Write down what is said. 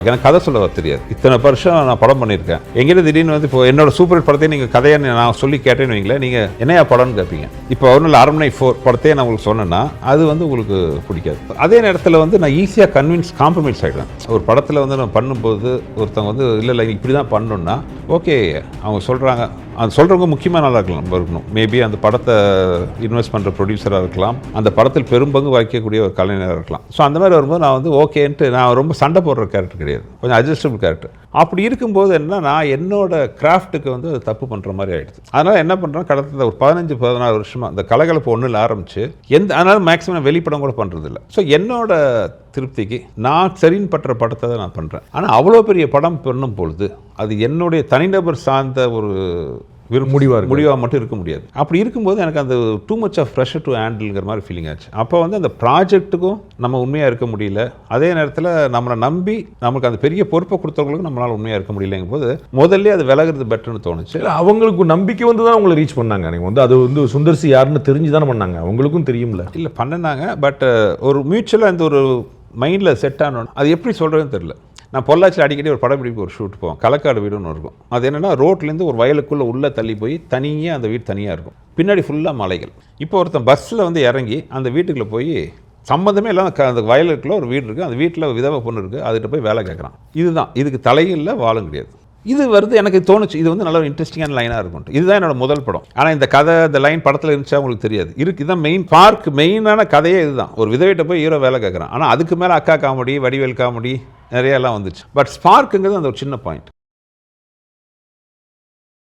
எனக்கு கதை சொல்ல தெரியாது. இத்தனை வருஷம் நான் படம் பண்ணியிருக்கேன். எங்கிட்ட திடீர்னு வந்து இப்போ என்னோட சூப்பர் ஹிட் படத்தையே நீங்கள் கதையை நான் சொல்லி கேட்டேன்னு வைங்களேன், நீங்கள் என்னையா படம்னு கேட்பீங்க. இப்போ ஒன்றும் அரண்மனை 4 படத்தையே நான் உங்களுக்கு சொன்னேன்னா அது வந்து உங்களுக்கு பிடிக்காது. அதே நேரத்தில் வந்து நான் ஈஸியாக காம்ப்ரமைஸ் ஆகிடுவேன். ஒரு படத்தில் வந்து நான் பண்ணும்போது ஒருத்தவங்க வந்து இல்லை இப்படி தான் பண்ணணுன்னா ஓகே அவங்க சொல்கிறாங்க, அது சொல்கிறவங்க முக்கியமாக நல்லா இருக்கலாம் இருக்கணும். மேபி அந்த படத்தை இன்வெஸ்ட் பண்ணுற ப்ரொடியூசராக இருக்கலாம், அந்த படத்தில் பெரும்பங்கு வகிக்கக்கூடிய ஒரு கலைஞராக இருக்கலாம். ஸோ அந்த மாதிரி வரும்போது நான் வந்து ஓகேன்ட்டு நான் ரொம்ப சண்டை போடுற கேரக்டர் கிடையாது, கொஞ்சம் அட்ஜஸ்டபிள் கேரக்டர். அப்படி இருக்கும்போது என்ன நான் என்னோட கிராஃப்ட்டுக்கு வந்து அது தப்பு பண்ணுற மாதிரி ஆகிடுது. அதனால் என்ன பண்ணுறேன், கடந்த ஒரு 15-16 வருஷமாக இந்த கலகலப்பு ஒன்றில் ஆரம்பித்து அதனால் மேக்ஸிமம் நான் வெளிப்படம் கூட பண்ணுறதில்ல. ஸோ என்னோட திருப்திக்கு நான் சரின்னு பற்ற படத்தை தான் நான் பண்ணுறேன். ஆனால் அவ்வளோ பெரிய படம் பண்ணும் பொழுது அது என்னுடைய தனிநபர் சார்ந்த ஒரு முடிவாக மட்டும் இருக்க முடியாது. அப்படி இருக்கும்போது எனக்கு அந்த too much of pressure to ஹேண்டில்ங்கிற மாதிரி ஃபீலிங் ஆச்சு. அப்போ வந்து அந்த ப்ராஜெக்ட்டுக்கும் நம்ம உண்மையாக இருக்க முடியல, அதே நேரத்தில் நம்மளை நம்பி நமக்கு அந்த பெரிய பொறுப்பை கொடுத்தவங்களுக்கும் நம்மளால் உண்மையாக இருக்க முடியலைங்கும் போது முதல்ல அது விலகிறது பெட்டர்னு தோணுச்சு. அவங்களுக்கு நம்பிக்கை வந்து தான் அவங்களை ரீச் பண்ணாங்க. நீங்கள் வந்து அது வந்து சுந்தர்சி யாருன்னு தெரிஞ்சு தானே பண்ணாங்க, அவங்களுக்கும் தெரியும்ல. இல்லை பண்ணினாங்க, பட் ஒரு மியூச்சுவலாக இந்த ஒரு மைண்டில் செட் ஆனோன்னு அது எப்படி சொல்கிறதுன்னு தெரியல. நான் பொள்ளாச்சியில் அடிக்கடி ஒரு படப்பிடிப்பு ஒரு ஷூட் போவோம். களக்காடு வீடுன்னு இருக்கும். அது என்னென்னா ரோட்லேருந்து ஒரு வயலுக்குள்ளே உள்ளே தள்ளி போய் தனியாக அந்த வீடு தனியாக இருக்கும், பின்னாடி ஃபுல்லாக மலைகள். இப்போ ஒருத்தன் பஸ்ஸில் வந்து இறங்கி அந்த வீட்டுக்குள்ளே போய் சம்மந்தமே இல்லாமல் அந்த வயலுக்குள்ளே ஒரு வீடு இருக்குது, அந்த வீட்டில் விதவை பொண்ணு இருக்குது, அதுகிட்ட போய் வேலை கேட்குறான். இதுதான் இதுக்கு தலையில் வாழும் கிடையாது. இது வருது எனக்கு தோணுச்சு, இது வந்து நல்ல ஒரு இன்ட்ரெஸ்டிங்கான லைனாக இருக்கும். இதுதான் என்னோட முதல் படம். ஆனால் இந்த கதை இந்த லைன் படத்தில் இருந்துச்சா உங்களுக்கு தெரியாது. இதுதான் மெயின் பார்க், மெயினான கதையே இதுதான். ஒரு விதவைட்ட போய் ஹீரோ வேலை கேட்குறான். ஆனால் அதுக்கு மேலே அக்கா காமெடி, வடிவேல் காமெடி நிறையெல்லாம் வந்துச்சு. பட் ஸ்பார்க்குங்கிறது அந்த ஒரு சின்ன பாயிண்ட்.